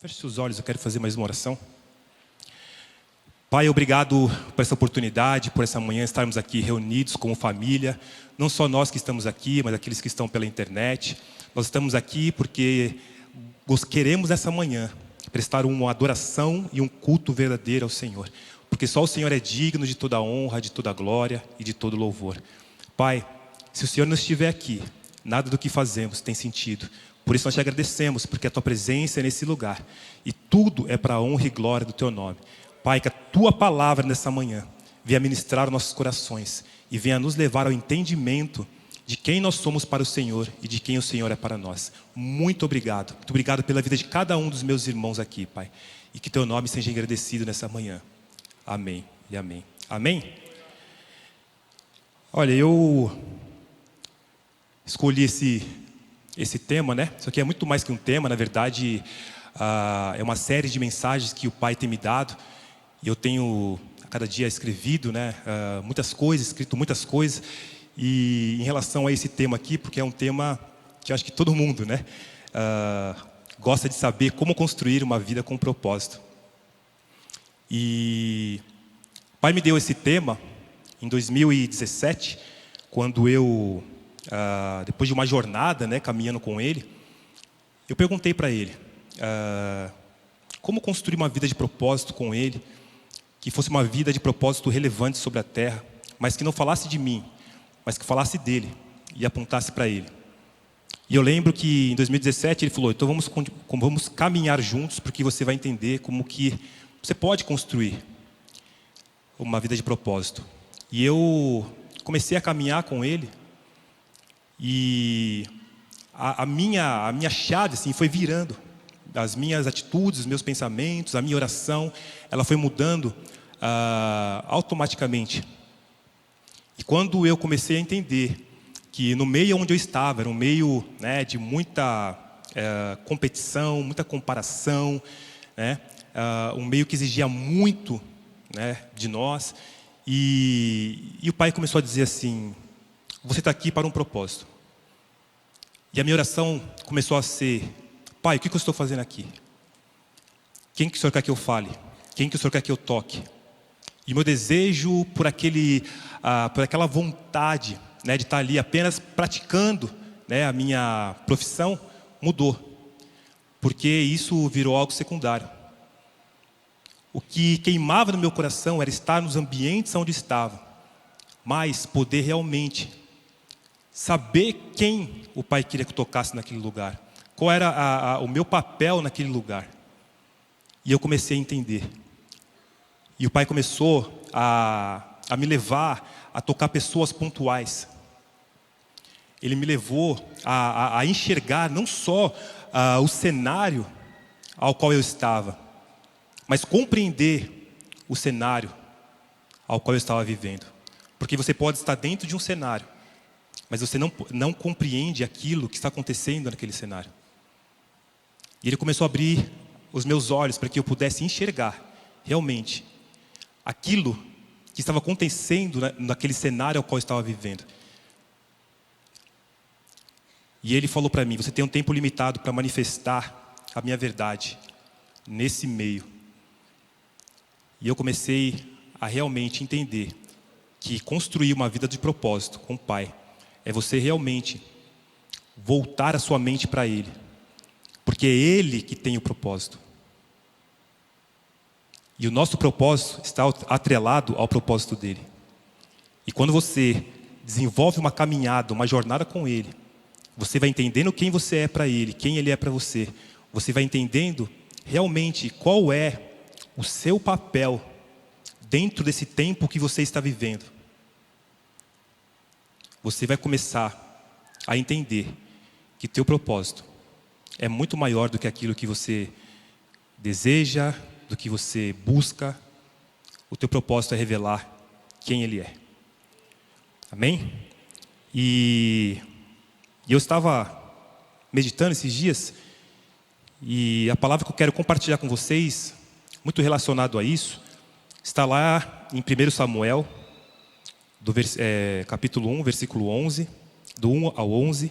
Feche seus olhos, eu quero fazer mais uma oração. Pai, obrigado por essa oportunidade, por essa manhã estarmos aqui reunidos como família. Não só nós que estamos aqui, mas aqueles que estão pela internet. Nós estamos aqui porque queremos essa manhã prestar uma adoração e um culto verdadeiro ao Senhor. Porque só o Senhor é digno de toda a honra, de toda a glória e de todo louvor. Pai, se o Senhor não estiver aqui, nada do que fazemos tem sentido. Por isso nós te agradecemos, porque a tua presença é nesse lugar. E tudo é para a honra e glória do teu nome. Pai, que a tua palavra nessa manhã venha ministrar os nossos corações e venha nos levar ao entendimento de quem nós somos para o Senhor e de quem o Senhor é para nós. Muito obrigado. Muito obrigado pela vida de cada um dos meus irmãos aqui, Pai. E que teu nome seja agradecido nessa manhã. Amém e amém. Amém? Olha, eu escolhi esse tema, né? Isso aqui é muito mais que um tema, na verdade, é uma série de mensagens que o Pai tem me dado. E eu tenho, a cada dia, escrevido, né, muitas coisas, escrito muitas coisas. E em relação a esse tema aqui, porque é um tema que eu acho que todo mundo, né, gosta de saber como construir uma vida com propósito. E o Pai me deu esse tema em 2017, quando eu, depois de uma jornada, né, caminhando com Ele, eu perguntei para Ele como construir uma vida de propósito com Ele, que fosse uma vida de propósito relevante sobre a terra, mas que não falasse de mim, mas que falasse dele e apontasse para Ele. E eu lembro que em 2017 Ele falou: então vamos caminhar juntos, porque você vai entender como que você pode construir uma vida de propósito. E eu comecei a caminhar com Ele, e a minha chave assim, foi virando. As minhas atitudes, os meus pensamentos, a minha oração, ela foi mudando automaticamente. E quando eu comecei a entender que no meio onde eu estava, era um meio, né, de muita competição, muita comparação, né, um meio que exigia muito, né, de nós, e o Pai começou a dizer assim: você está aqui para um propósito. E a minha oração começou a ser: Pai, o que eu estou fazendo aqui? Quem que o Senhor quer que eu fale? Quem que o Senhor quer que eu toque? E o meu desejo por aquela vontade, né, de estar ali apenas praticando, né, a minha profissão mudou. Porque isso virou algo secundário. O que queimava no meu coração era estar nos ambientes onde estava, mas poder realmente saber quem o Pai queria que eu tocasse naquele lugar. Qual era o meu papel naquele lugar. E eu comecei a entender. E o Pai começou a me levar a tocar pessoas pontuais. Ele me levou a enxergar não só o cenário ao qual eu estava, mas compreender o cenário ao qual eu estava vivendo. Porque você pode estar dentro de um cenário, mas você não compreende aquilo que está acontecendo naquele cenário. E Ele começou a abrir os meus olhos para que eu pudesse enxergar realmente aquilo que estava acontecendo naquele cenário ao qual eu estava vivendo. E Ele falou para mim: você tem um tempo limitado para manifestar a minha verdade nesse meio. E eu comecei a realmente entender que construir uma vida de propósito com o Pai é você realmente voltar a sua mente para Ele. Porque é Ele que tem o propósito. E o nosso propósito está atrelado ao propósito dEle. E quando você desenvolve uma caminhada, uma jornada com Ele, você vai entendendo quem você é para Ele, quem Ele é para você. Você vai entendendo realmente qual é o seu papel dentro desse tempo que você está vivendo. Você vai começar a entender que teu propósito é muito maior do que aquilo que você deseja, do que você busca. O teu propósito é revelar quem Ele é. Amém? E eu estava meditando esses dias, e a palavra que eu quero compartilhar com vocês, muito relacionado a isso, está lá em 1 Samuel, capítulo 1, versículo 11, do 1 ao 11,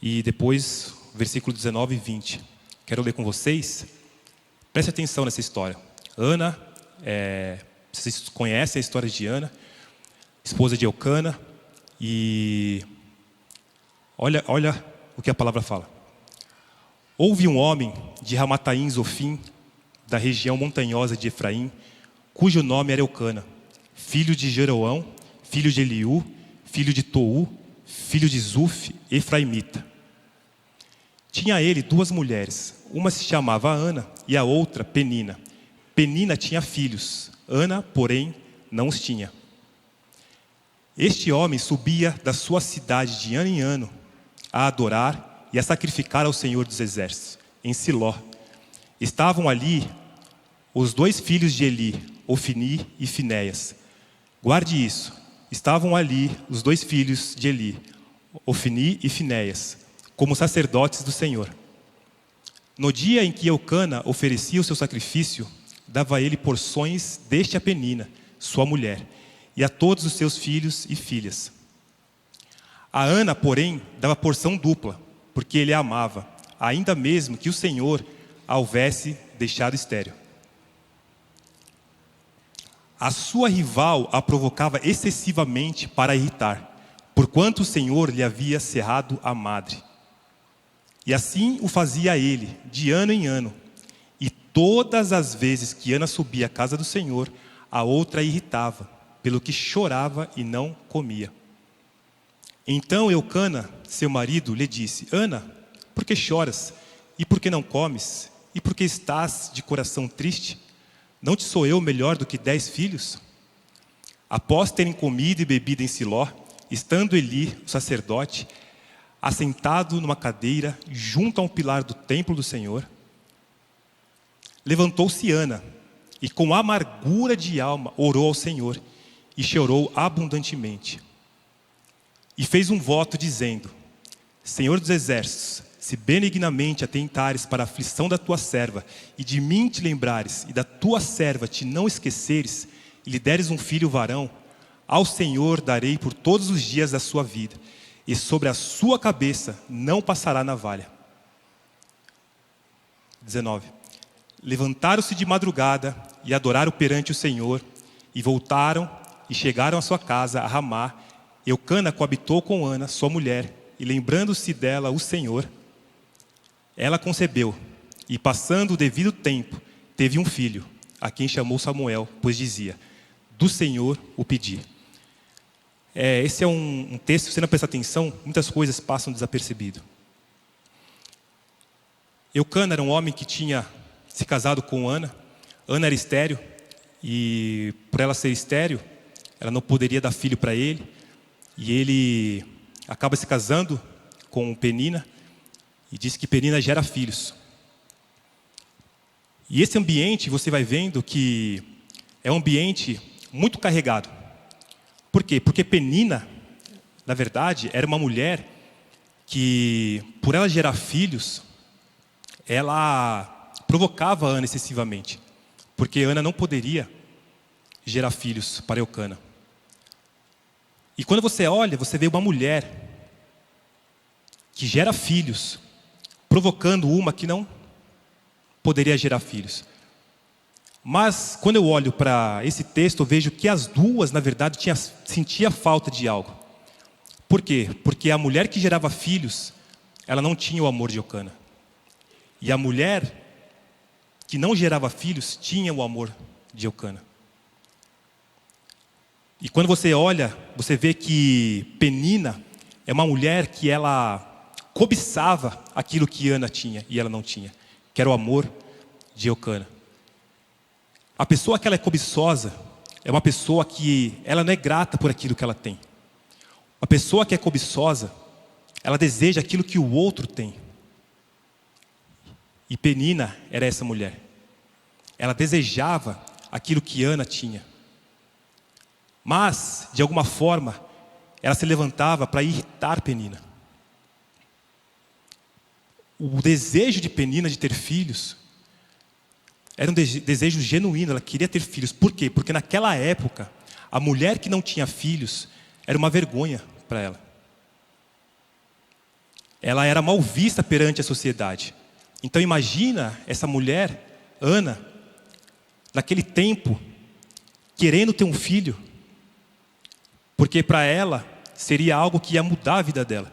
e depois versículo 19 e 20. Quero ler com vocês. Preste atenção nessa história. Ana, vocês conhecem a história de Ana, esposa de Eucana, e olha o que a palavra fala. Houve um homem de Ramataim Zofim, da região montanhosa de Efraim, cujo nome era Eucana, filho de Jeroão, filho de Eliú, filho de Tou, filho de Zuf, efraimita. Tinha ele 2 mulheres, uma se chamava Ana e a outra Penina. Penina tinha filhos, Ana, porém, não os tinha. Este homem subia da sua cidade de ano em ano a adorar e a sacrificar ao Senhor dos Exércitos, em Siló. Estavam ali os 2 filhos de Eli, Ofni e Finéias. Guarde isso, estavam ali os 2 filhos de Eli, Ofni e Finéias, como sacerdotes do Senhor. No dia em que Eucana oferecia o seu sacrifício, dava ele porções deste a Penina, sua mulher, e a todos os seus filhos e filhas. A Ana, porém, dava porção dupla, porque ele a amava, ainda mesmo que o Senhor a houvesse deixado estéril. A sua rival a provocava excessivamente para irritar, porquanto o Senhor lhe havia cerrado a madre. E assim o fazia ele, de ano em ano. E todas as vezes que Ana subia à casa do Senhor, a outra a irritava, pelo que chorava e não comia. Então Eucana, seu marido, lhe disse: Ana, por que choras? E por que não comes? E por que estás de coração triste? Não te sou eu melhor do que 10 filhos? Após terem comido e bebido em Siló, estando Eli, o sacerdote, assentado numa cadeira junto a um pilar do templo do Senhor, levantou-se Ana e com amargura de alma orou ao Senhor e chorou abundantemente. E fez um voto dizendo: Senhor dos exércitos, se benignamente atentares para a aflição da tua serva e de mim te lembrares e da tua serva te não esqueceres e lhe deres um filho varão, ao Senhor darei por todos os dias da sua vida, e sobre a sua cabeça não passará navalha. 19. Levantaram-se de madrugada e adoraram perante o Senhor, e voltaram e chegaram à sua casa, a Ramá. Eucana coabitou com Ana, sua mulher, e lembrando-se dela o Senhor, ela concebeu, e passando o devido tempo, teve um filho, a quem chamou Samuel, pois dizia: do Senhor o pedi. Esse é um texto, se você não prestar atenção, muitas coisas passam desapercebido. Eucana era um homem que tinha se casado com Ana. Ana era estéril, e por ela ser estéril, ela não poderia dar filho para ele. E ele acaba se casando com Penina, e diz que Penina gera filhos. E esse ambiente, você vai vendo que é um ambiente muito carregado. Por quê? Porque Penina, na verdade, era uma mulher que, por ela gerar filhos, ela provocava Ana excessivamente. Porque Ana não poderia gerar filhos para Eucana. E quando você olha, você vê uma mulher que gera filhos, provocando uma que não poderia gerar filhos. Mas, quando eu olho para esse texto, eu vejo que as duas, na verdade, sentia falta de algo. Por quê? Porque a mulher que gerava filhos, ela não tinha o amor de Eucana. E a mulher que não gerava filhos, tinha o amor de Eucana. E quando você olha, você vê que Penina é uma mulher que ela cobiçava aquilo que Ana tinha e ela não tinha, que era o amor de Eucana. A pessoa que ela é cobiçosa é uma pessoa que ela não é grata por aquilo que ela tem. Uma pessoa que é cobiçosa, ela deseja aquilo que o outro tem. E Penina era essa mulher. Ela desejava aquilo que Ana tinha. Mas, de alguma forma, ela se levantava para irritar Penina. O desejo de Penina de ter filhos era um desejo genuíno, ela queria ter filhos. Por quê? Porque naquela época, a mulher que não tinha filhos era uma vergonha para ela. Ela era mal vista perante a sociedade. Então imagina essa mulher Ana, naquele tempo, querendo ter um filho, porque para ela seria algo que ia mudar a vida dela.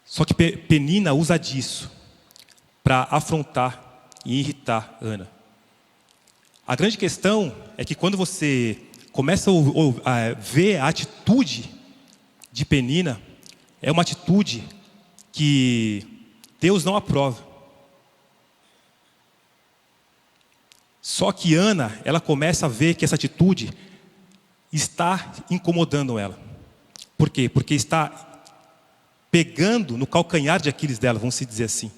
Só que Penina usa disso para afrontar e irritar Ana. A grande questão é que quando você começa a ver a atitude de Penina, é uma atitude que Deus não aprova. Só que Ana, ela começa a ver que essa atitude está incomodando ela. Por quê? Porque está pegando no calcanhar de Aquiles dela, vamos dizer assim.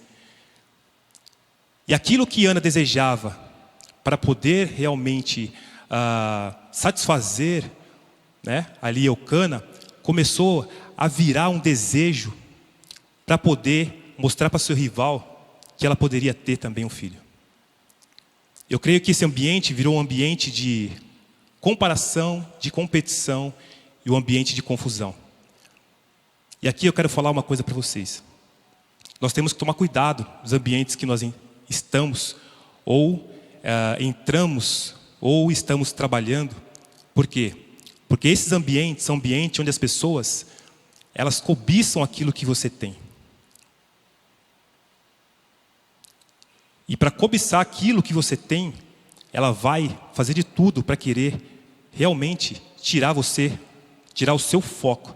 E aquilo que Ana desejava para poder realmente satisfazer, né, ali Eucana, começou a virar um desejo para poder mostrar para seu rival que ela poderia ter também um filho. Eu creio que esse ambiente virou um ambiente de comparação, de competição e um ambiente de confusão. E aqui eu quero falar uma coisa para vocês. Nós temos que tomar cuidado nos ambientes que nós estamos ou entramos ou estamos trabalhando. Por quê? Porque esses ambientes são ambientes onde as pessoas, elas cobiçam aquilo que você tem. E para cobiçar aquilo que você tem, ela vai fazer de tudo para querer realmente tirar o seu foco.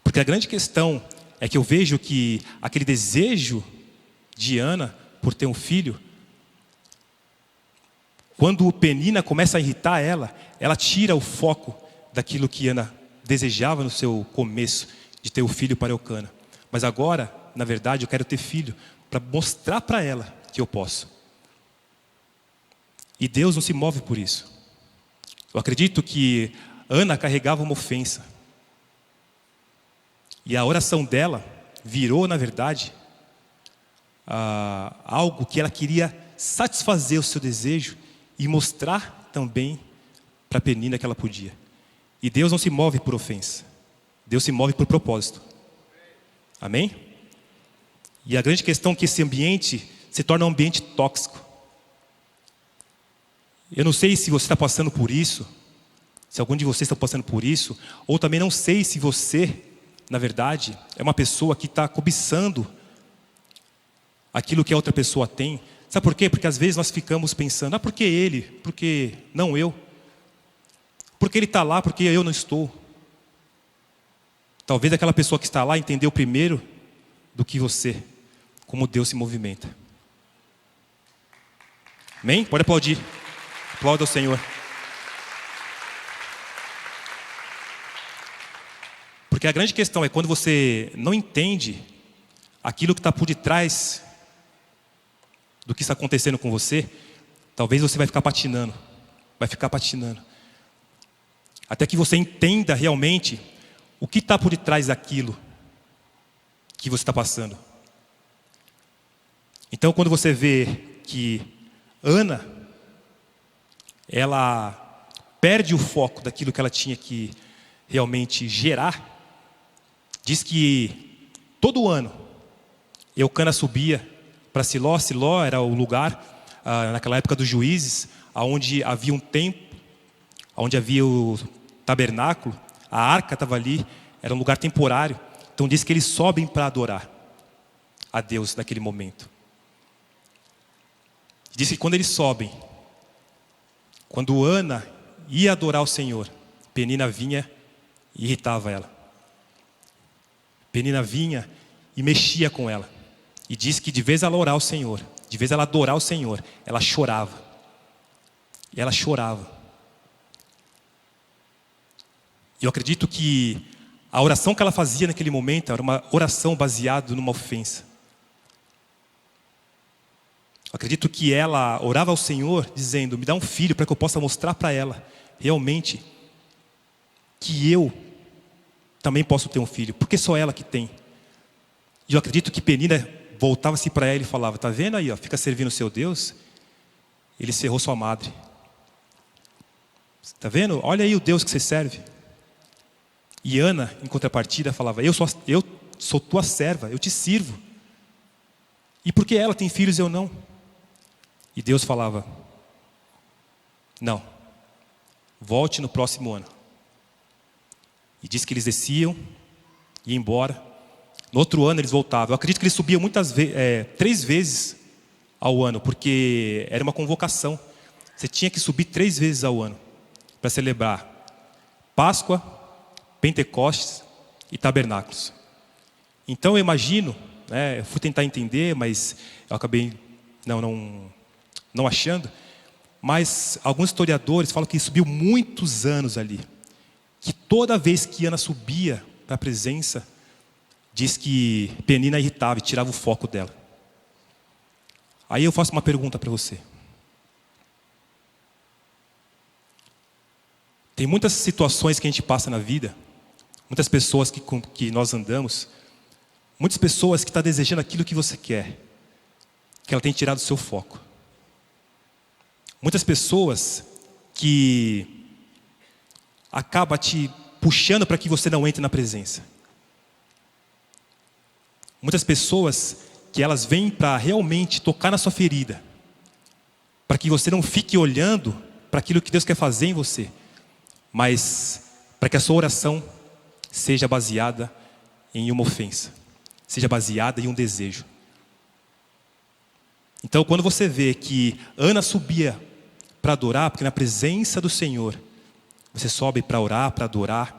Porque a grande questão é que eu vejo que aquele desejo de Ana por ter um filho, quando Penina começa a irritar ela tira o foco daquilo que Ana desejava no seu começo, de ter o filho para Eucana. Mas agora, na verdade, eu quero ter filho para mostrar para ela que eu posso. E Deus não se move por isso. Eu acredito que Ana carregava uma ofensa. E a oração dela virou, na verdade, algo que ela queria satisfazer o seu desejo e mostrar também para Penina que ela podia. E Deus não se move por ofensa. Deus se move por propósito. Amém? E a grande questão é que esse ambiente se torna um ambiente tóxico. Eu não sei se você está passando por isso, se algum de vocês está passando por isso, ou também não sei se você, na verdade, é uma pessoa que está cobiçando aquilo que a outra pessoa tem. Sabe por quê? Porque às vezes nós ficamos pensando, por que ele? Por que não eu? Por que ele está lá? Por que eu não estou? Talvez aquela pessoa que está lá entendeu primeiro do que você, como Deus se movimenta. Amém? Pode aplaudir. Aplauda ao Senhor. Porque a grande questão é quando você não entende aquilo que está por detrás do que está acontecendo com você, talvez você vai ficar patinando. Vai ficar patinando. Até que você entenda realmente o que está por detrás daquilo que você está passando. Então, quando você vê que Ana, ela perde o foco daquilo que ela tinha que realmente gerar, diz que todo ano Eucana subia para Siló. Siló era o lugar, naquela época dos juízes, onde havia um templo, onde havia o tabernáculo, a arca estava ali, era um lugar temporário. Então diz que eles sobem para adorar a Deus naquele momento. Diz que quando eles sobem, quando Ana ia adorar o Senhor, Penina vinha e irritava ela. Penina vinha e mexia com ela. E diz que de vez ela orar ao Senhor, de vez ela adorar o Senhor, ela chorava. E ela chorava. E eu acredito que a oração que ela fazia naquele momento era uma oração baseada numa ofensa. Eu acredito que ela orava ao Senhor dizendo, me dá um filho para que eu possa mostrar para ela realmente que eu também posso ter um filho, porque só ela que tem. E eu acredito que Penina voltava-se para ela e falava, tá vendo aí, fica servindo o seu Deus, ele cerrou sua madre. Tá vendo? Olha aí o Deus que você serve. E Ana, em contrapartida, falava, eu sou tua serva, eu te sirvo. E por que ela tem filhos e eu não? E Deus falava: não, volte no próximo ano. E diz que eles desciam, iam embora. No outro ano eles voltavam. Eu acredito que eles subiam 3 vezes ao ano, porque era uma convocação. Você tinha que subir 3 vezes ao ano para celebrar Páscoa, Pentecostes e Tabernáculos. Então eu imagino, eu fui tentar entender, mas eu acabei não achando. Mas alguns historiadores falam que subiu muitos anos ali. Que toda vez que Ana subia para a presença, diz que Penina irritava e tirava o foco dela. Aí eu faço uma pergunta para você. Tem muitas situações que a gente passa na vida, muitas pessoas com que nós andamos, muitas pessoas que estão desejando aquilo que você quer, que ela tem tirado o seu foco. Muitas pessoas que acaba te puxando para que você não entre na presença. Muitas pessoas que elas vêm para realmente tocar na sua ferida, para que você não fique olhando para aquilo que Deus quer fazer em você, mas para que a sua oração seja baseada em uma ofensa, seja baseada em um desejo. Então, quando você vê que Ana subia para adorar, porque na presença do Senhor você sobe para orar, para adorar.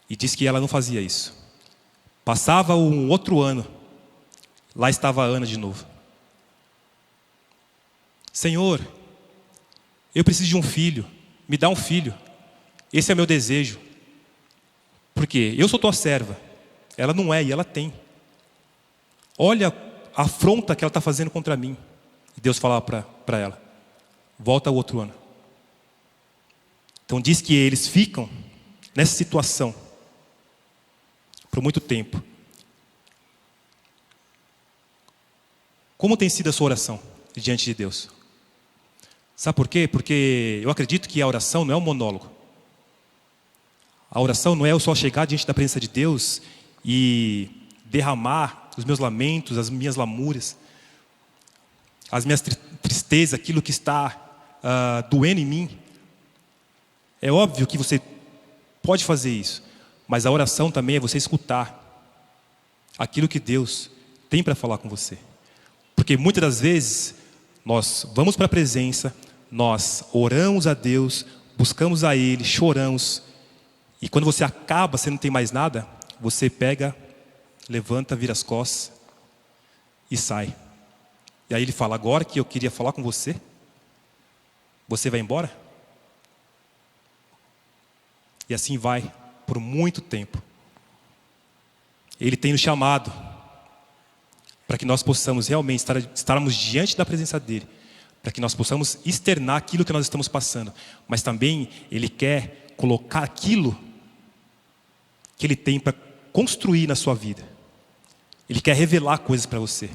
E diz que ela não fazia isso. Passava um outro ano, lá estava a Ana de novo. Senhor, eu preciso de um filho, me dá um filho. Esse é meu desejo. Porque eu sou tua serva, ela não é e ela tem. Olha a afronta que ela está fazendo contra mim. E Deus falava para ela: volta ao outro ano. Então diz que eles ficam nessa situação por muito tempo. Como tem sido a sua oração diante de Deus? Sabe por quê? Porque eu acredito que a oração não é um monólogo. A oração não é eu só chegar diante da presença de Deus e derramar os meus lamentos, as minhas lamúrias, as minhas tristezas, aquilo que está doendo em mim. É óbvio que você pode fazer isso, mas a oração também é você escutar aquilo que Deus tem para falar com você. Porque muitas das vezes nós vamos para a presença, nós oramos a Deus, buscamos a Ele, choramos, e quando você acaba, você não tem mais nada, você pega, levanta, vira as costas e sai. E aí Ele fala: agora que eu queria falar com você, você vai embora? E assim vai por muito tempo. Ele tem nos chamado para que nós possamos realmente estarmos diante da presença dEle, para que nós possamos externar aquilo que nós estamos passando, mas também Ele quer colocar aquilo que Ele tem para construir na sua vida. Ele quer revelar coisas para você.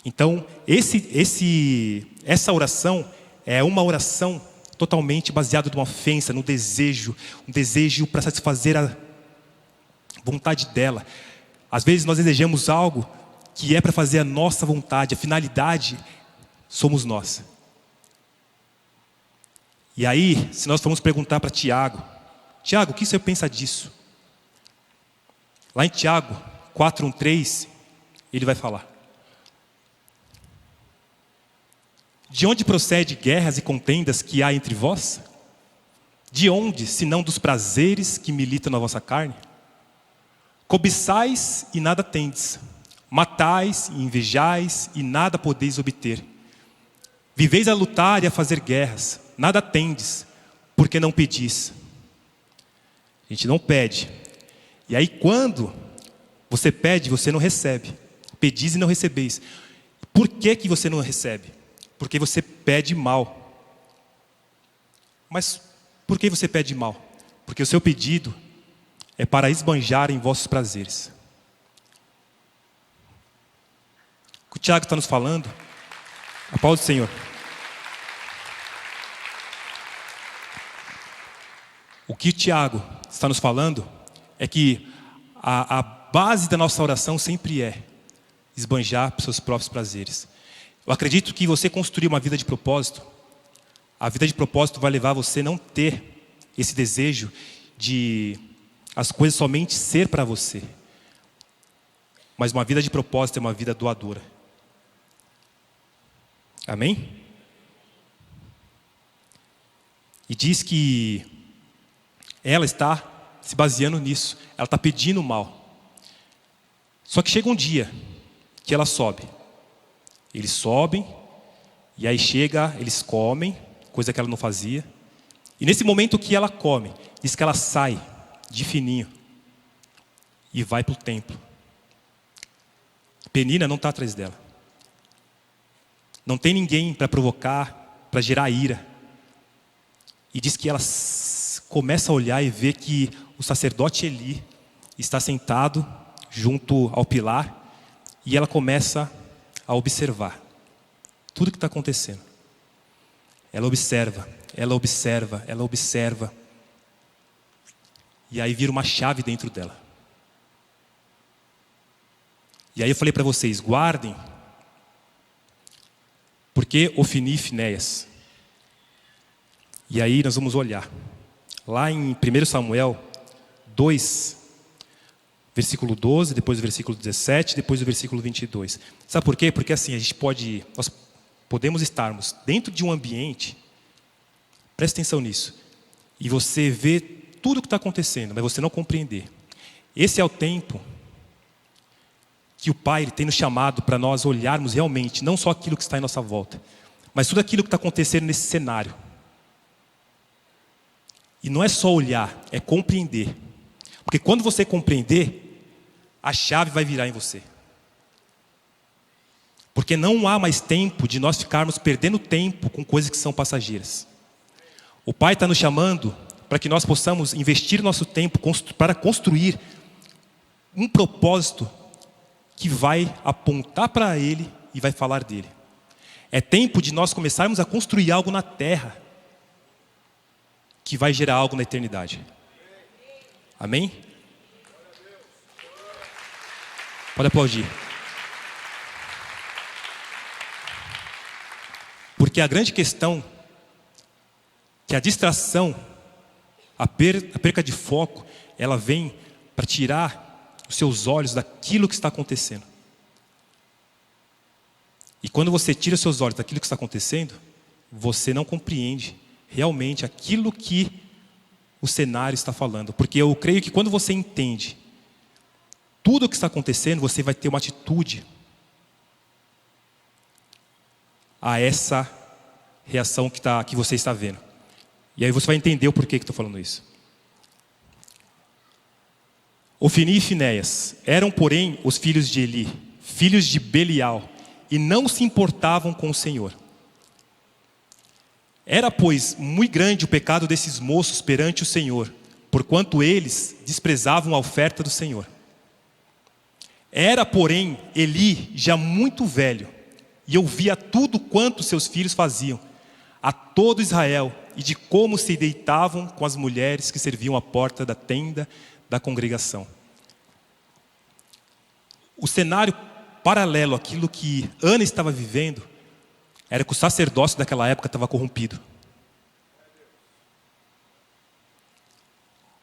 Então, essa oração é uma oração totalmente baseada numa ofensa, no desejo, um desejo para satisfazer a vontade dela. Às vezes nós desejamos algo que é para fazer a nossa vontade, a finalidade somos nós. E aí, se nós formos perguntar para Tiago, o que você pensa disso? Lá em Tiago 4:1-3, ele vai falar: de onde procede guerras e contendas que há entre vós? De onde, senão dos prazeres que militam na vossa carne? Cobiçais e nada tendes, matais e invejais e nada podeis obter. Viveis a lutar e a fazer guerras, nada tendes, porque não pedis. A gente não pede. E aí quando você pede, você não recebe. Pedis e não recebeis. Por que você não recebe? Porque você pede mal. Mas por que você pede mal? Porque o seu pedido é para esbanjar em vossos prazeres. O que o Tiago está nos falando, a paz do Senhor. O que o Tiago está nos falando é que a base da nossa oração sempre é esbanjar para os seus próprios prazeres. Eu acredito que você construir uma vida de propósito, a vida de propósito vai levar você a não ter esse desejo de as coisas somente ser para você. Mas uma vida de propósito é uma vida doadora. Amém? E diz que ela está se baseando nisso. Ela está pedindo mal. Só que chega um dia que ela sobe. Eles sobem, e aí chega, eles comem, coisa que ela não fazia. E nesse momento que ela come, diz que ela sai de fininho e vai para o templo. Penina não está atrás dela. Não tem ninguém para provocar, para gerar ira. E diz que ela começa a olhar e vê que o sacerdote Eli está sentado junto ao pilar, e ela começa a observar tudo que está acontecendo. Ela observa, ela observa, ela observa. E aí vira uma chave dentro dela. E aí eu falei para vocês, guardem, porque Ofni e Finéias. E aí nós vamos olhar. Lá em 1 Samuel 2, versículo 12, depois o versículo 17, depois o versículo 22. Sabe por quê? Porque assim, nós podemos estarmos dentro de um ambiente, presta atenção nisso, e você vê tudo o que está acontecendo, mas você não compreender. Esse é o tempo que o Pai ele tem nos chamado para nós olharmos realmente, não só aquilo que está em nossa volta, mas tudo aquilo que está acontecendo nesse cenário. E não é só olhar, é compreender. Porque quando você compreender, a chave vai virar em você. Porque não há mais tempo de nós ficarmos perdendo tempo com coisas que são passageiras. O Pai está nos chamando para que nós possamos investir nosso tempo para construir um propósito que vai apontar para Ele e vai falar dele. É tempo de nós começarmos a construir algo na terra que vai gerar algo na eternidade. Amém? Pode aplaudir. Porque a grande questão, que a distração, a perca de foco, ela vem para tirar os seus olhos daquilo que está acontecendo. E quando você tira os seus olhos daquilo que está acontecendo, você não compreende realmente aquilo que o cenário está falando. Porque eu creio que quando você entende tudo o que está acontecendo, você vai ter uma atitude a essa reação que você está vendo. E aí você vai entender o porquê que estou falando isso. Ofni e Finéias eram, porém, os filhos de Eli, filhos de Belial, e não se importavam com o Senhor. Era, pois, muito grande o pecado desses moços perante o Senhor, porquanto eles desprezavam a oferta do Senhor. Era, porém, Eli já muito velho, e ouvia tudo quanto seus filhos faziam, a todo Israel, e de como se deitavam com as mulheres que serviam à porta da tenda da congregação. O cenário paralelo àquilo que Ana estava vivendo era que o sacerdócio daquela época estava corrompido.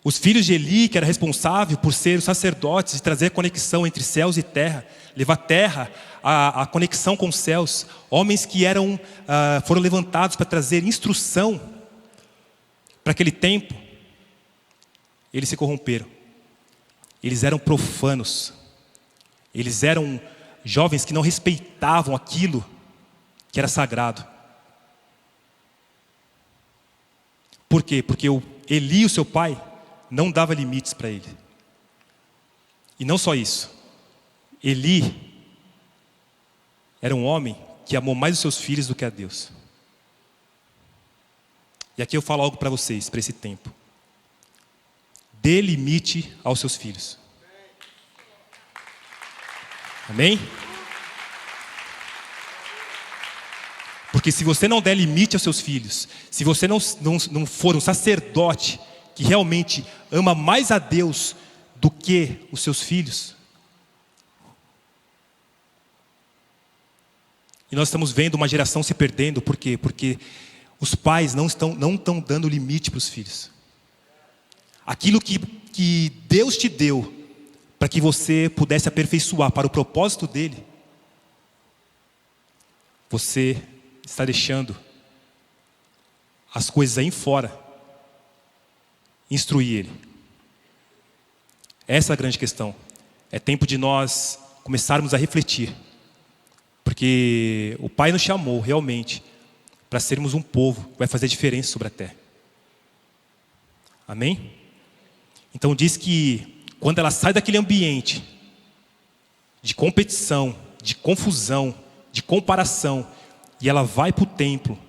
Os filhos de Eli, que era responsável por ser os sacerdotes, de trazer a conexão entre céus e terra, levar terra a conexão com os céus, homens que foram levantados para trazer instrução para aquele tempo, eles se corromperam. Eles eram profanos. Eles eram jovens que não respeitavam aquilo que era sagrado. Por quê? Porque Eli, o seu pai, não dava limites para ele. E não só isso. Eli era um homem que amou mais os seus filhos do que a Deus. E aqui eu falo algo para vocês, para esse tempo. Dê limite aos seus filhos. Amém? Porque se você não der limite aos seus filhos, se você não for um sacerdote que realmente ama mais a Deus do que os seus filhos. E nós estamos vendo uma geração se perdendo, por quê? Porque os pais não estão dando limite para os filhos. Aquilo que Deus te deu, para que você pudesse aperfeiçoar para o propósito dele, você está deixando as coisas aí fora, instruir ele. Essa é a grande questão. É tempo de nós começarmos a refletir. Porque o Pai nos chamou realmente para sermos um povo que vai fazer diferença sobre a terra. Amém? Então diz que quando ela sai daquele ambiente de competição, de confusão, de comparação, e ela vai para o templo,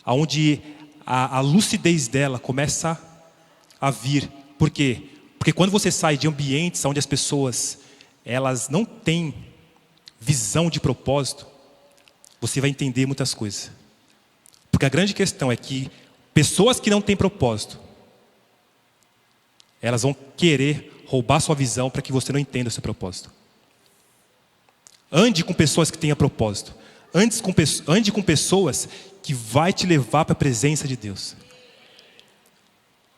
onde a lucidez dela começa a vir. Por quê? Porque quando você sai de ambientes onde as pessoas elas não têm visão de propósito, você vai entender muitas coisas. Porque a grande questão é que pessoas que não têm propósito, elas vão querer roubar sua visão para que você não entenda o seu propósito. Ande com pessoas que tenham propósito. Ande com pessoas que vai te levar para a presença de Deus.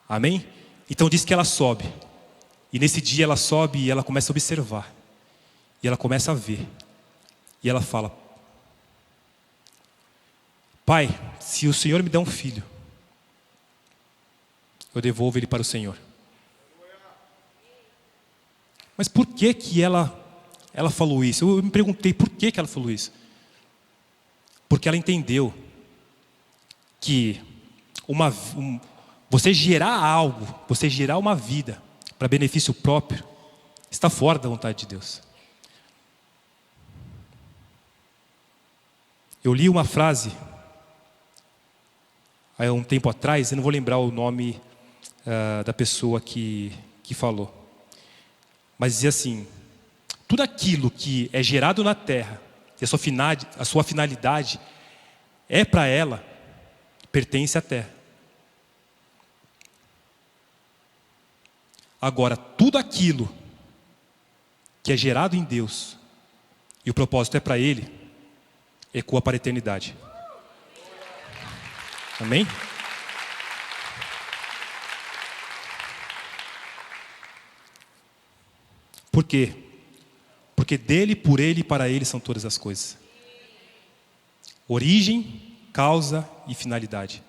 Amém? Então diz que ela sobe. E nesse dia ela sobe e ela começa a observar. E ela começa a ver. E ela fala: Pai, se o Senhor me der um filho, eu devolvo ele para o Senhor. Mas por que que ela falou isso? Eu me perguntei por que que ela falou isso. Porque ela entendeu que você gerar algo, você gerar uma vida para benefício próprio, está fora da vontade de Deus. Eu li uma frase há um tempo atrás, eu não vou lembrar o nome da pessoa que falou. Mas dizia assim: tudo aquilo que é gerado na terra, e a sua finalidade é para ela, pertence à terra. Agora, tudo aquilo que é gerado em Deus, e o propósito é para Ele, ecoa para a eternidade. Amém? Por quê? Porque dele, por ele e para ele são todas as coisas. Origem, causa e finalidade.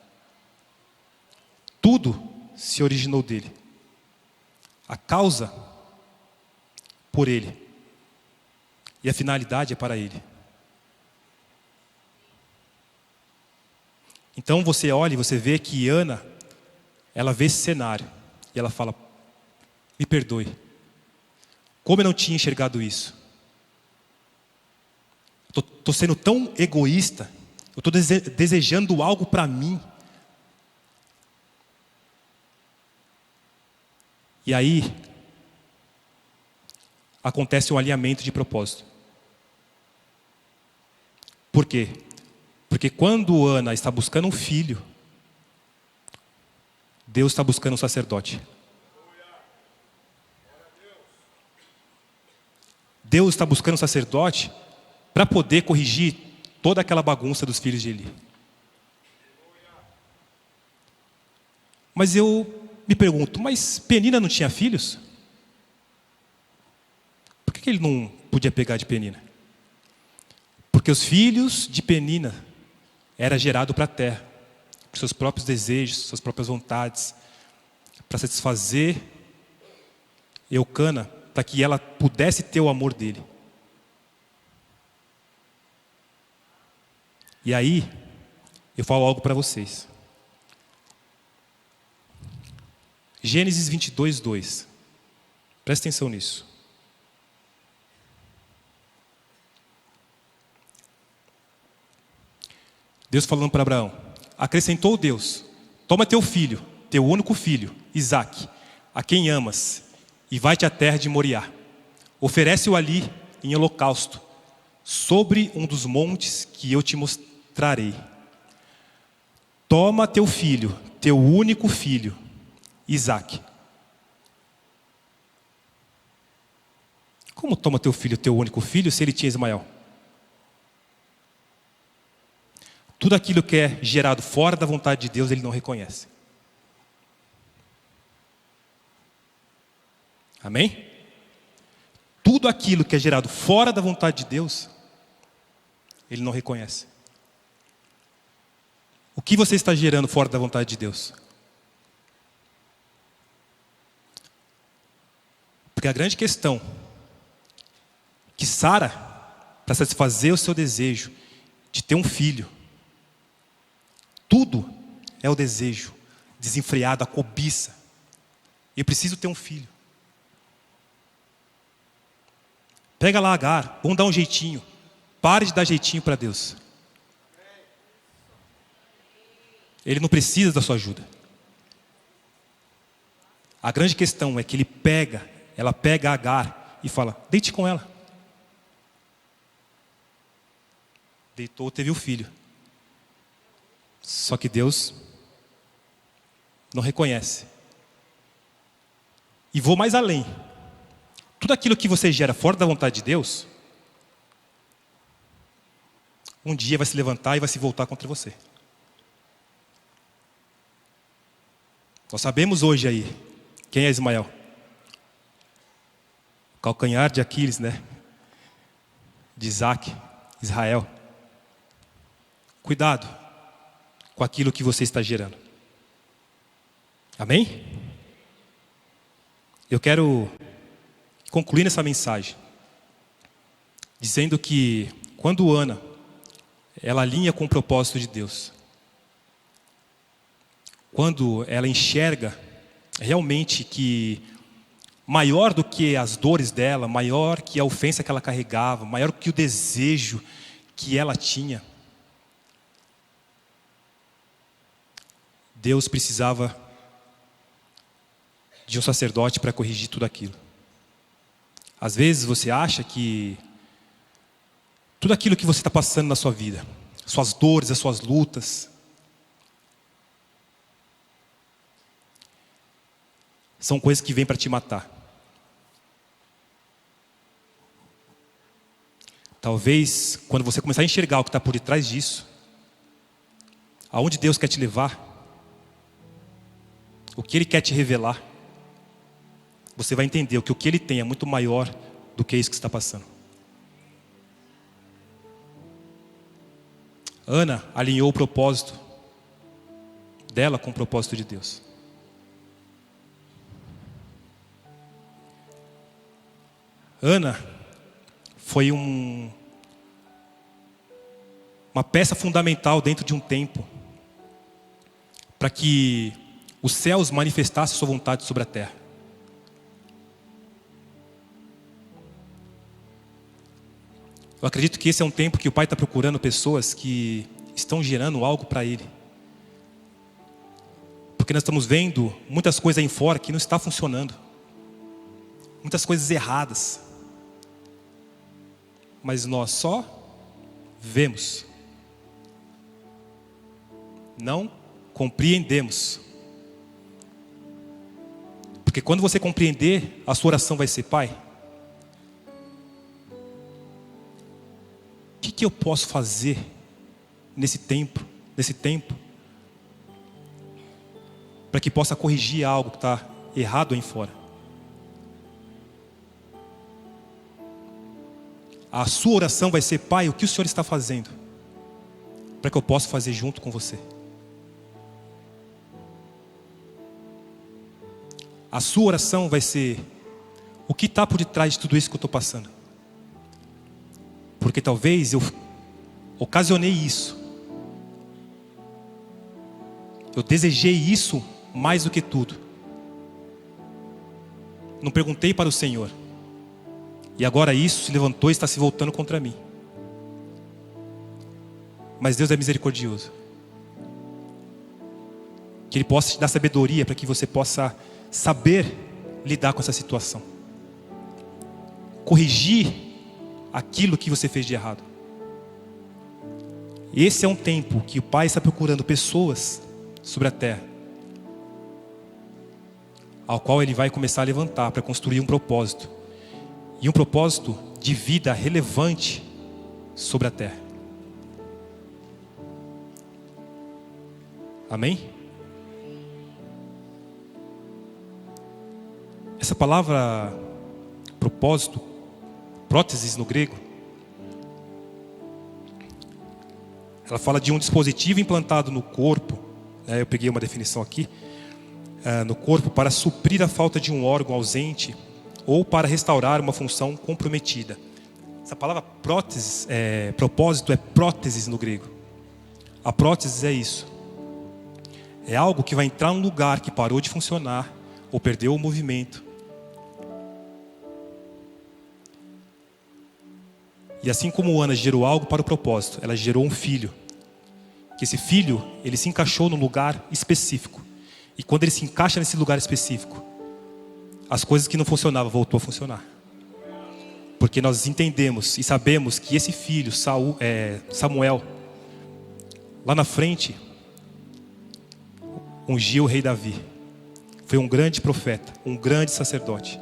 Tudo se originou dele. A causa, por ele. E a finalidade é para ele. Então você olha e você vê que Ana, ela vê esse cenário. E ela fala: me perdoe. Como eu não tinha enxergado isso? Estou sendo tão egoísta. Eu estou desejando algo para mim. E aí, acontece um alinhamento de propósito. Por quê? Porque quando Ana está buscando um filho, Deus está buscando um sacerdote. Deus está buscando um sacerdote para poder corrigir toda aquela bagunça dos filhos de Eli. Mas eu me pergunto, mas Penina não tinha filhos? Por que ele não podia pegar de Penina? Porque os filhos de Penina eram gerados para a terra, para seus próprios desejos, suas próprias vontades, para satisfazer Eucana, para que ela pudesse ter o amor dele. E aí, eu falo algo para vocês. Gênesis 22, 2. Presta atenção nisso. Deus falando para Abraão: acrescentou Deus: toma teu filho, teu único filho, Isaque, a quem amas, e vai-te à terra de Moriá. Oferece-o ali em holocausto, sobre um dos montes que eu te mostrarei. Toma teu filho, teu único filho, Isaque. Como toma teu filho, teu único filho, se ele tinha Ismael? Tudo aquilo que é gerado fora da vontade de Deus, ele não reconhece. Amém? Tudo aquilo que é gerado fora da vontade de Deus, ele não reconhece. O que você está gerando fora da vontade de Deus? Porque a grande questão que Sara, para satisfazer o seu desejo de ter um filho, tudo é o desejo desenfreado, a cobiça. Eu preciso ter um filho. Pega lá Agar, vamos dar um jeitinho. Pare de dar jeitinho para Deus. Ele não precisa da sua ajuda. A grande questão é que ela pega Agar e fala, deite com ela. Deitou, teve o filho. Só que Deus não reconhece. E vou mais além. Tudo aquilo que você gera fora da vontade de Deus, um dia vai se levantar e vai se voltar contra você. Nós sabemos hoje aí quem é Ismael. O calcanhar de Aquiles, né? De Isaac, Israel. Cuidado com aquilo que você está gerando. Amém? Eu quero concluir nessa mensagem dizendo que quando Ana ela alinha com o propósito de Deus, quando ela enxerga realmente que maior do que as dores dela, maior que a ofensa que ela carregava, maior que o desejo que ela tinha, Deus precisava de um sacerdote para corrigir tudo aquilo. Às vezes você acha que tudo aquilo que você está passando na sua vida, suas dores, as suas lutas, são coisas que vêm para te matar. Talvez, quando você começar a enxergar o que está por detrás disso, aonde Deus quer te levar, o que Ele quer te revelar, você vai entender que o que Ele tem é muito maior do que isso que você está passando. Ana alinhou o propósito dela com o propósito de Deus. Ana foi uma peça fundamental dentro de um tempo para que os céus manifestassem sua vontade sobre a terra. Eu acredito que esse é um tempo que o Pai está procurando pessoas que estão gerando algo para Ele. Porque nós estamos vendo muitas coisas aí fora que não está funcionando. Muitas coisas erradas. Mas nós só vemos. Não compreendemos. Porque quando você compreender, a sua oração vai ser: Pai, o que eu posso fazer nesse tempo, para que possa corrigir algo que está errado aí fora? A sua oração vai ser: Pai, o que o Senhor está fazendo para que eu possa fazer junto com você? A sua oração vai ser: o que está por detrás de tudo isso que eu estou passando? Porque talvez eu ocasionei isso. Eu desejei isso mais do que tudo. Não perguntei para o Senhor. E agora isso se levantou e está se voltando contra mim. Mas Deus é misericordioso. Que Ele possa te dar sabedoria para que você possa saber lidar com essa situação. Corrigir aquilo que você fez de errado. Esse é um tempo que o Pai está procurando pessoas sobre a terra, ao qual Ele vai começar a levantar para construir um propósito. e um propósito de vida relevante sobre a terra. Amém? Essa palavra propósito, próteses no grego, ela fala de um dispositivo implantado no corpo, eu peguei uma definição aqui, no corpo para suprir a falta de um órgão ausente ou para restaurar uma função comprometida. Essa palavra próteses, propósito é próteses no grego. A prótese é isso. É algo que vai entrar num lugar que parou de funcionar ou perdeu o movimento. E assim como Ana gerou algo para o propósito, ela gerou um filho. Que esse filho, ele se encaixou num lugar específico. E quando ele se encaixa nesse lugar específico, as coisas que não funcionavam voltou a funcionar. Porque nós entendemos e sabemos que esse filho, Samuel, lá na frente, ungiu o rei Davi. Foi um grande profeta, um grande sacerdote.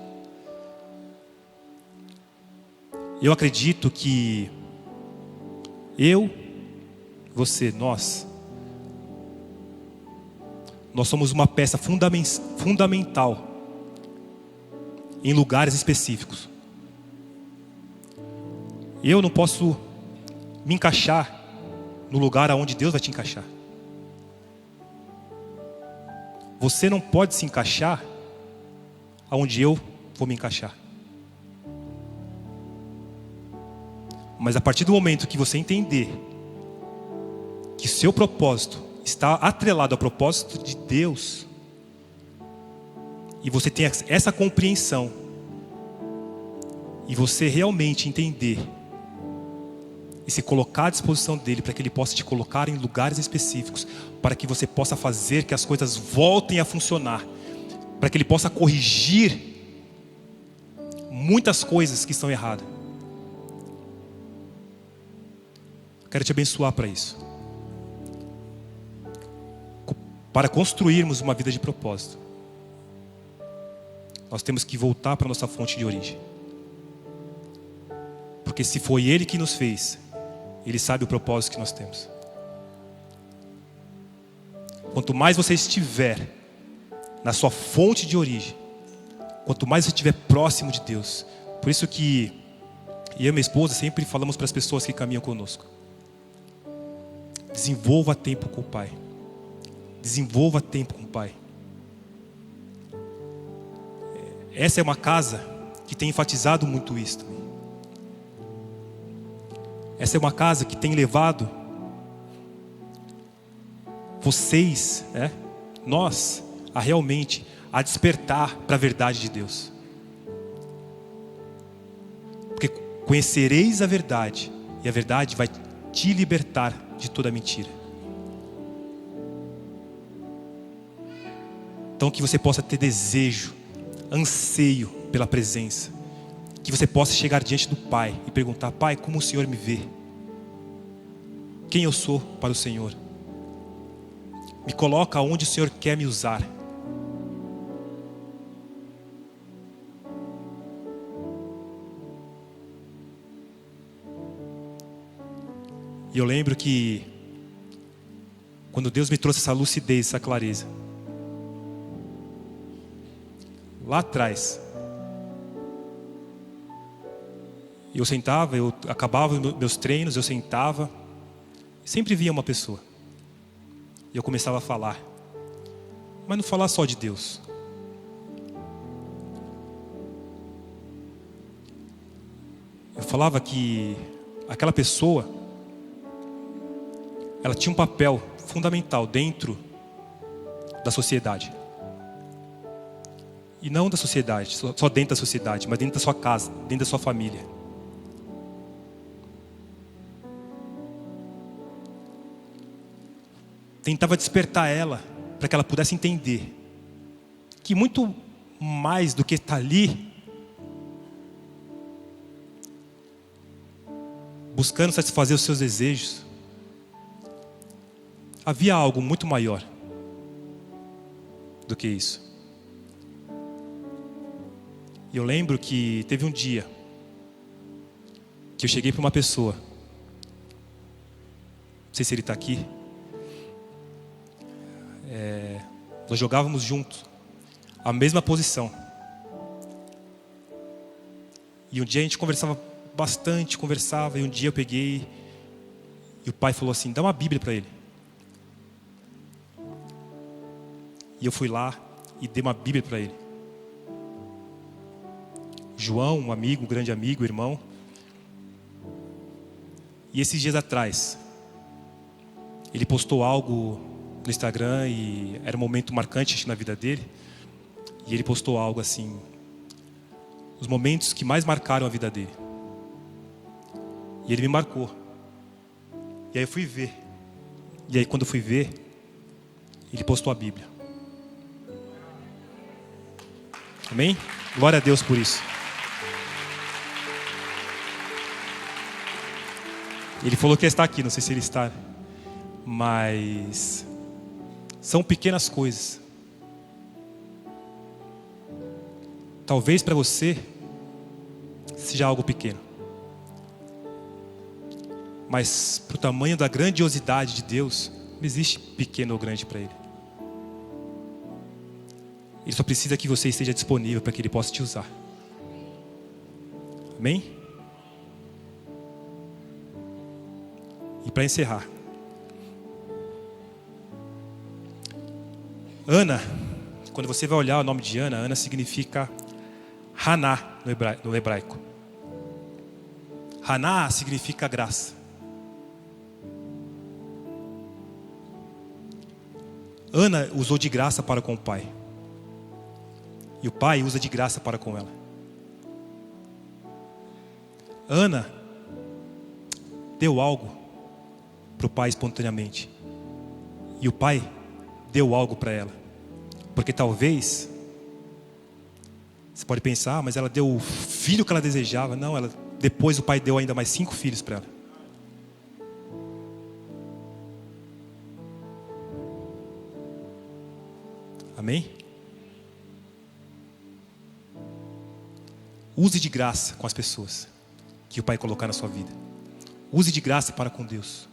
Eu acredito que você, nós somos uma peça fundamental em lugares específicos. Eu não posso me encaixar no lugar aonde Deus vai te encaixar. Você não pode se encaixar aonde eu vou me encaixar. Mas a partir do momento que você entender que seu propósito está atrelado ao propósito de Deus, e você tem essa compreensão, e você realmente entender e se colocar à disposição dele para que ele possa te colocar em lugares específicos, para que você possa fazer que as coisas voltem a funcionar, para que ele possa corrigir muitas coisas que estão erradas. Quero te abençoar para isso. Para construirmos uma vida de propósito, nós temos que voltar para a nossa fonte de origem. Porque se foi Ele que nos fez, Ele sabe o propósito que nós temos. Quanto mais você estiver na sua fonte de origem, quanto mais você estiver próximo de Deus. Por isso que eu e minha esposa sempre falamos para as pessoas que caminham conosco: desenvolva tempo com o Pai. Desenvolva tempo com o Pai. Essa é uma casa que tem enfatizado muito isso também. Essa é uma casa que tem levado vocês, nós, a realmente a despertar para a verdade de Deus. Porque conhecereis a verdade, e a verdade vai te libertar de toda mentira. Então que você possa ter desejo, anseio pela presença. Que você possa chegar diante do Pai e perguntar: Pai, como o Senhor me vê? Quem eu sou para o Senhor? Me coloca onde o Senhor quer me usar. E eu lembro que quando Deus me trouxe essa lucidez, essa clareza, lá atrás, eu sentava, eu acabava meus treinos, eu sentava, sempre vinha uma pessoa, e eu começava a falar, mas não falar só de Deus. Eu falava que aquela pessoa, ela tinha um papel fundamental dentro da sociedade. E não da sociedade, só dentro da sociedade, mas dentro da sua casa, dentro da sua família. Tentava despertar ela, para que ela pudesse entender que muito mais do que estar ali, buscando satisfazer os seus desejos, havia algo muito maior do que isso. E eu lembro que teve um dia que eu cheguei para uma pessoa, não sei se ele está aqui, nós jogávamos juntos, a mesma posição. E um dia a gente conversava bastante, e um dia eu peguei, e o pai falou assim, dá uma Bíblia para ele. E eu fui lá e dei uma Bíblia para ele. João, um amigo, um grande amigo, irmão. E esses dias atrás, ele postou algo no Instagram e era um momento marcante na vida dele. E ele postou algo assim, os momentos que mais marcaram a vida dele. E ele me marcou. E aí eu fui ver. E aí quando eu fui ver, ele postou a Bíblia. Amém? Glória a Deus por isso. Ele falou que ia estar aqui, não sei se ele está. Mas são pequenas coisas. Talvez para você seja algo pequeno. Mas para o tamanho da grandiosidade de Deus, não existe pequeno ou grande para Ele. Ele só precisa que você esteja disponível para que Ele possa te usar. Amém? E para encerrar, Ana, quando você vai olhar o nome de Ana, Ana significa Haná no hebraico. Haná significa graça. Ana usou de graça para com o pai. E o pai usa de graça para com ela. Ana deu algo para o pai espontaneamente. E o pai deu algo para ela. Porque talvez, você pode pensar, mas ela deu o filho que ela desejava. Não, depois o pai deu ainda mais 5 filhos para ela. Amém? Use de graça com as pessoas que o Pai colocar na sua vida. Use de graça para com Deus.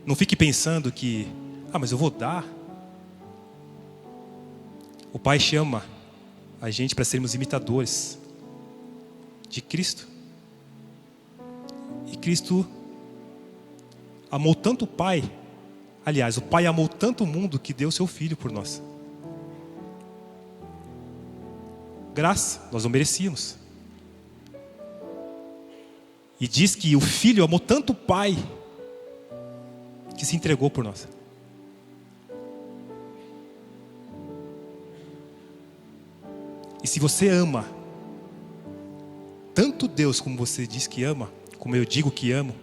Não fique pensando que, mas eu vou dar. O Pai chama a gente para sermos imitadores de Cristo. E Cristo amou tanto o Pai. Aliás, o Pai amou tanto o mundo que deu seu Filho por nós. Graça, nós não merecíamos. E diz que o Filho amou tanto o Pai que se entregou por nós. E se você ama tanto Deus como você diz que ama, como eu digo que amo,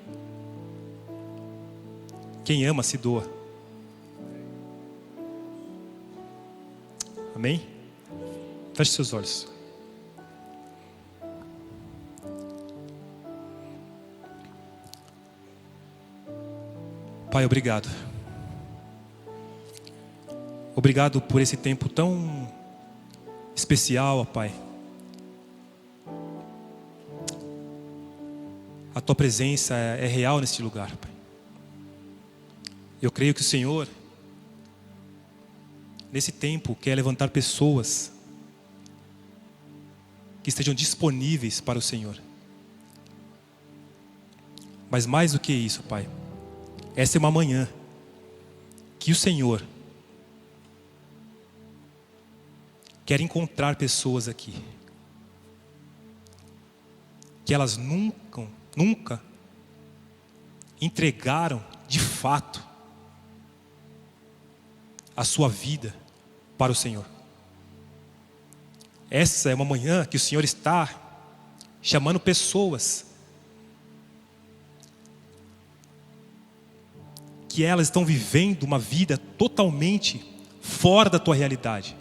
quem ama se doa. Amém? Feche seus olhos. Pai, obrigado. Obrigado por esse tempo tão especial, ó Pai. A Tua presença é real neste lugar, Pai. Eu creio que o Senhor, nesse tempo, quer levantar pessoas que estejam disponíveis para o Senhor. Mas mais do que isso, Pai, essa é uma manhã que o Senhor quer encontrar pessoas aqui que elas nunca entregaram de fato a sua vida para o Senhor. Essa é uma manhã que o Senhor está chamando pessoas que elas estão vivendo uma vida totalmente fora da tua realidade.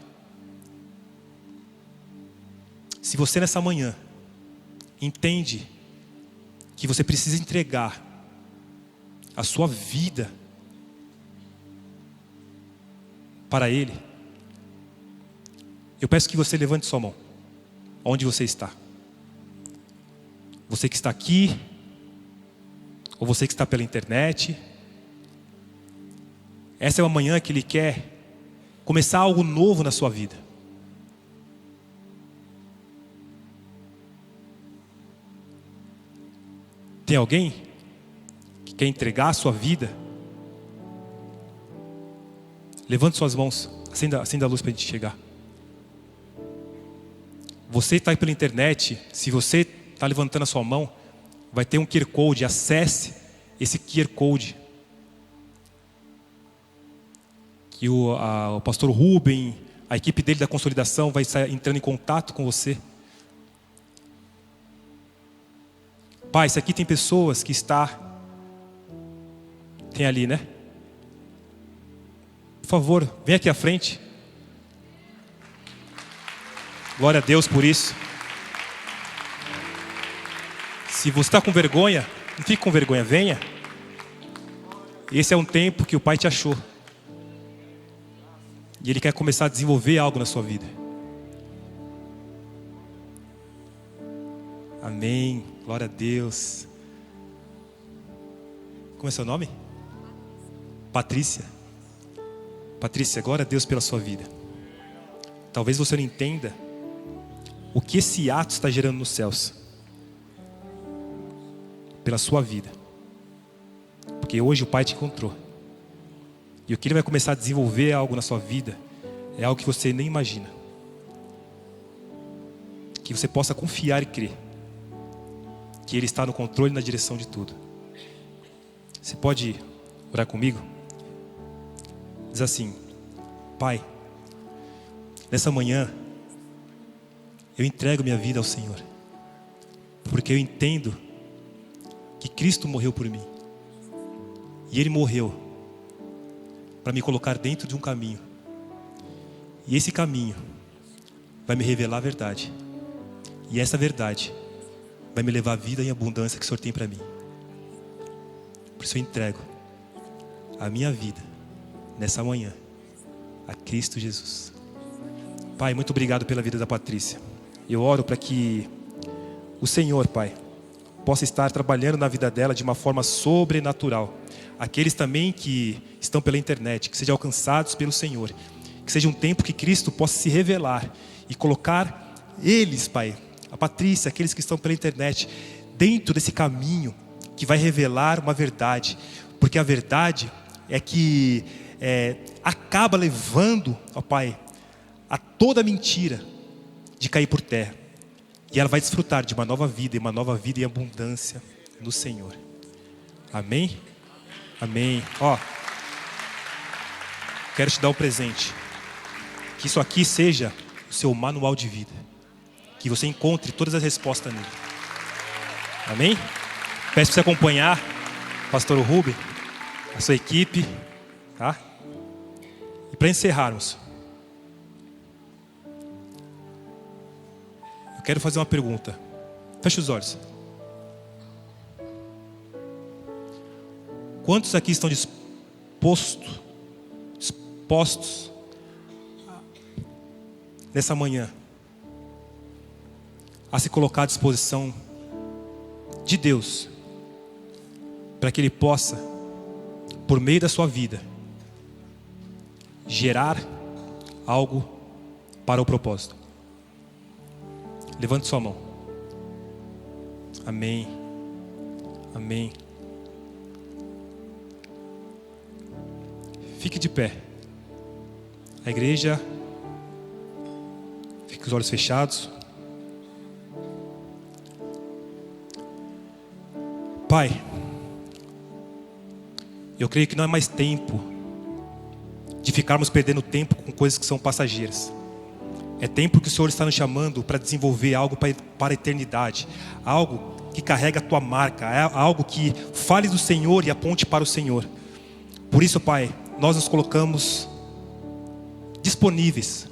Se você nessa manhã entende que você precisa entregar a sua vida para Ele, eu peço que você levante sua mão, onde você está. Você que está aqui, ou você que está pela internet. Essa é uma manhã que Ele quer começar algo novo na sua vida. Tem alguém que quer entregar a sua vida? Levante suas mãos, acenda a luz para a gente chegar. Você está aí pela internet, se você está levantando a sua mão, vai ter um QR Code, acesse esse QR Code. Que o pastor Rubem, a equipe dele da consolidação vai estar entrando em contato com você. Pai, isso aqui tem pessoas que tem ali, né? Por favor, vem aqui à frente. Glória a Deus por isso. Se você está com vergonha, não fique com vergonha, venha. Esse é um tempo que o Pai te achou. E Ele quer começar a desenvolver algo na sua vida. Amém. Glória a Deus. Como é seu nome? Patrícia. Patrícia, glória a Deus pela sua vida. Talvez você não entenda o que esse ato está gerando nos céus. Pela sua vida. Porque hoje o Pai te encontrou. E o que Ele vai começar a desenvolver algo na sua vida é algo que você nem imagina. Que você possa confiar e crer que Ele está no controle e na direção de tudo. Você pode orar comigo? Diz assim: Pai, nessa manhã eu entrego minha vida ao Senhor, porque eu entendo que Cristo morreu por mim. E Ele morreu para me colocar dentro de um caminho. E esse caminho vai me revelar a verdade. E essa verdade vai me levar à vida em abundância que o Senhor tem para mim. Por isso eu entrego a minha vida nessa manhã a Cristo Jesus. Pai, muito obrigado pela vida da Patrícia. Eu oro para que o Senhor, Pai, possa estar trabalhando na vida dela de uma forma sobrenatural. Aqueles também que estão pela internet, que sejam alcançados pelo Senhor. Que seja um tempo que Cristo possa se revelar e colocar eles, Pai, a Patrícia, aqueles que estão pela internet, dentro desse caminho que vai revelar uma verdade. Porque a verdade é que acaba levando, ó Pai, a toda mentira de cair por terra. E ela vai desfrutar de uma nova vida, e uma nova vida em abundância no Senhor. Amém? Amém. Ó, quero te dar um presente. Que isso aqui seja o seu manual de vida. Que você encontre todas as respostas nele. Amém? Peço para você acompanhar o pastor Rubem, a sua equipe, tá? E para encerrarmos, eu quero fazer uma pergunta. Feche os olhos. Quantos aqui estão dispostos nessa manhã a se colocar à disposição de Deus, para que Ele possa, por meio da sua vida, gerar algo para o propósito? Levante sua mão. Amém. Amém. Fique de pé. A igreja, fique com os olhos fechados. Pai, eu creio que não é mais tempo de ficarmos perdendo tempo com coisas que são passageiras. É tempo que o Senhor está nos chamando para desenvolver algo para a eternidade. Algo que carrega a tua marca. Algo que fale do Senhor e aponte para o Senhor. Por isso, Pai, nós nos colocamos disponíveis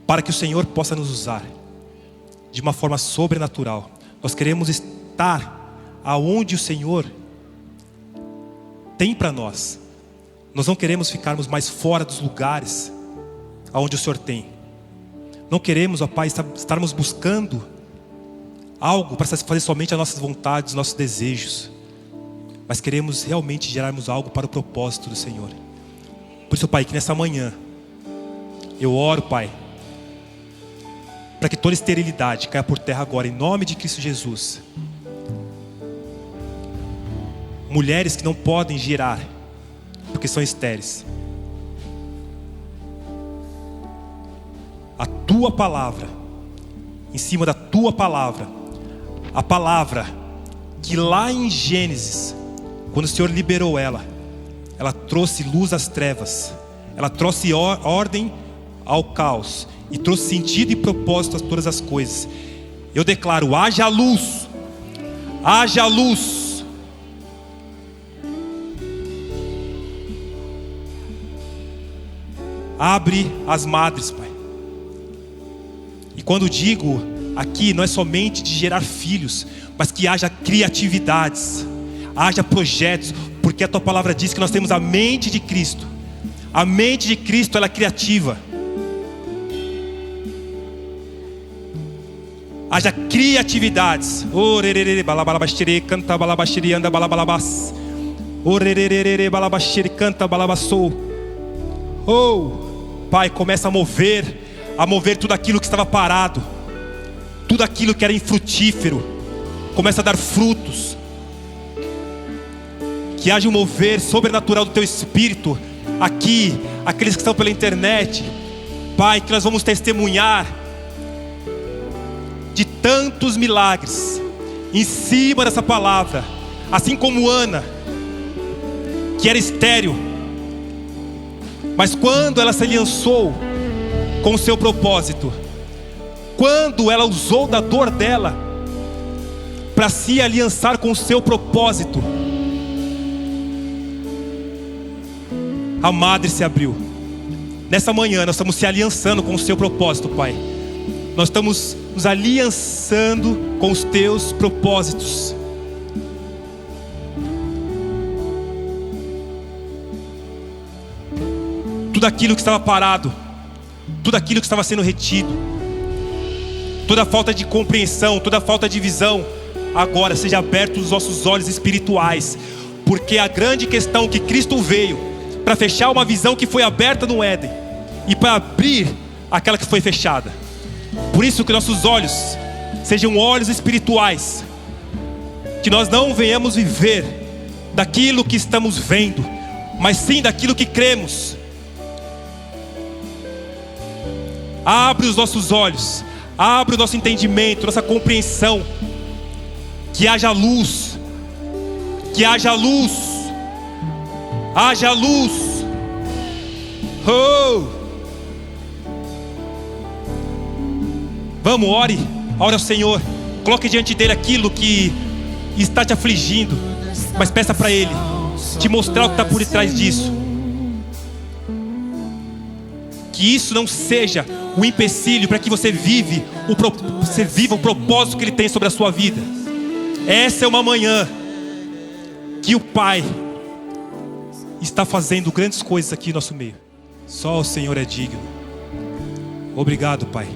para que o Senhor possa nos usar de uma forma sobrenatural. Nós queremos estar aonde o Senhor tem para nós. Nós não queremos ficarmos mais fora dos lugares aonde o Senhor tem. Não queremos, ó Pai, estarmos buscando algo para satisfazer somente as nossas vontades, os nossos desejos, mas queremos realmente gerarmos algo para o propósito do Senhor. Por isso, Pai, que nessa manhã eu oro, Pai, para que toda esterilidade caia por terra agora, em nome de Cristo Jesus. Mulheres que não podem gerar porque são estéreis, a tua palavra, em cima da tua palavra, a palavra que lá em Gênesis, quando o Senhor liberou ela trouxe luz às trevas, ela trouxe ordem ao caos e trouxe sentido e propósito a todas as coisas. Eu declaro: haja luz, haja luz. Abre as madres, Pai. E quando digo aqui, não é somente de gerar filhos, mas que haja criatividades, haja projetos, porque a tua palavra diz que nós temos a mente de Cristo. A mente de Cristo, ela é criativa. Haja criatividades. Canta balabashiri, anda balabalabas. Balabashiri, canta balabassou. Oh, Pai, começa a mover tudo aquilo que estava parado, tudo aquilo que era infrutífero, começa a dar frutos. Que haja um mover sobrenatural do teu Espírito aqui, aqueles que estão pela internet, Pai, que nós vamos testemunhar de tantos milagres em cima dessa palavra, assim como Ana, que era estéril, mas quando ela se aliançou com o seu propósito, quando ela usou da dor dela para se aliançar com o seu propósito, a madre se abriu. Nessa manhã nós estamos se aliançando com o seu propósito, Pai. Nós estamos nos aliançando com os teus propósitos. Tudo aquilo que estava parado, tudo aquilo que estava sendo retido, toda falta de compreensão, toda falta de visão, agora seja aberto os nossos olhos espirituais, porque a grande questão que Cristo veio para fechar uma visão que foi aberta no Éden e para abrir aquela que foi fechada. Por isso que nossos olhos sejam olhos espirituais, que nós não venhamos viver daquilo que estamos vendo, mas sim daquilo que cremos. Abre os nossos olhos, abre o nosso entendimento, nossa compreensão. Que haja luz, que haja luz, haja luz. Oh! Vamos, ore ao Senhor, coloque diante dele aquilo que está te afligindo, mas peça para Ele te mostrar o que está por detrás disso. Que isso não seja o empecilho para que você viva o propósito que Ele tem sobre a sua vida. Essa é uma manhã que o Pai está fazendo grandes coisas aqui no nosso meio. Só o Senhor é digno. Obrigado, Pai.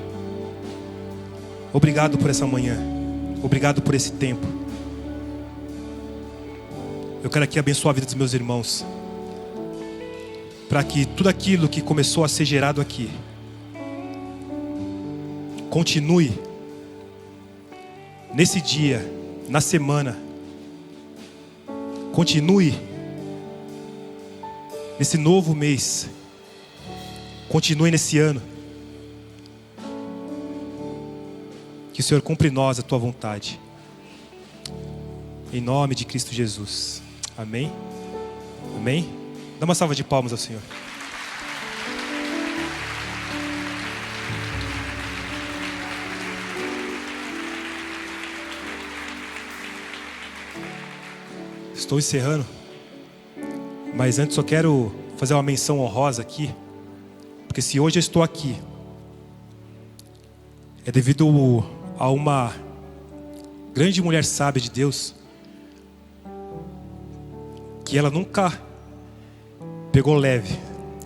Obrigado por essa manhã. Obrigado por esse tempo. Eu quero aqui abençoar a vida dos meus irmãos, para que tudo aquilo que começou a ser gerado aqui continue nesse dia, na semana, continue nesse novo mês, continue nesse ano. Que o Senhor cumpra em nós a tua vontade, em nome de Cristo Jesus. Amém? Amém? Dá uma salva de palmas ao Senhor. Estou encerrando, mas antes só quero fazer uma menção honrosa aqui, porque se hoje eu estou aqui, é devido a uma grande mulher sábia de Deus, que ela nunca pegou leve,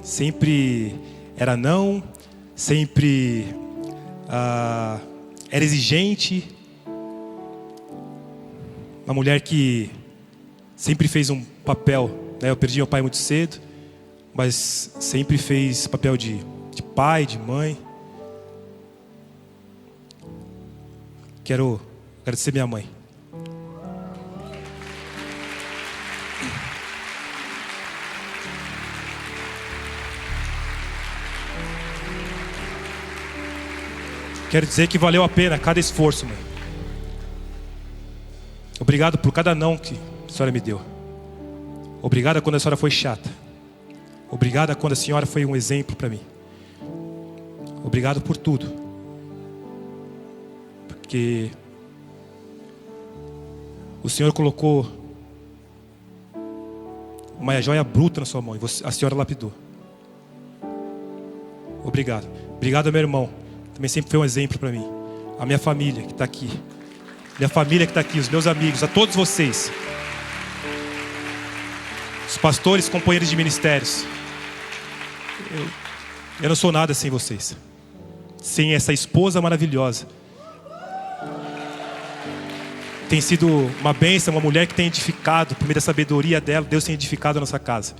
sempre era não, sempre era exigente, Uma mulher que sempre fez um papel, né? Eu perdi meu pai muito cedo, mas sempre fez papel de pai, de mãe. Quero agradecer minha mãe. Quero dizer que valeu a pena cada esforço, mãe. Obrigado por cada não que a senhora me deu. Obrigado quando a senhora foi chata. Obrigado quando a senhora foi um exemplo para mim. Obrigado por tudo. Porque o Senhor colocou uma joia bruta na sua mão e a senhora lapidou. Obrigado. Obrigado ao meu irmão. Também sempre foi um exemplo para mim. A minha família que está aqui. Minha família que está aqui, os meus amigos, a todos vocês. Os pastores, companheiros de ministérios. Eu não sou nada sem vocês. Sem essa esposa maravilhosa. Tem sido uma bênção, uma mulher que tem edificado, por meio da sabedoria dela, Deus tem edificado a nossa casa.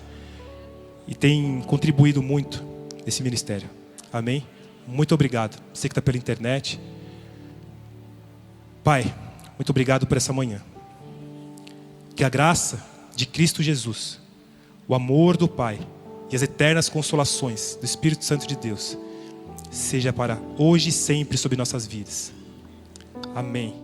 E tem contribuído muito nesse ministério. Amém? Muito obrigado. Você que está pela internet. Pai, muito obrigado por essa manhã. Que a graça de Cristo Jesus, o amor do Pai e as eternas consolações do Espírito Santo de Deus seja para hoje e sempre sobre nossas vidas. Amém.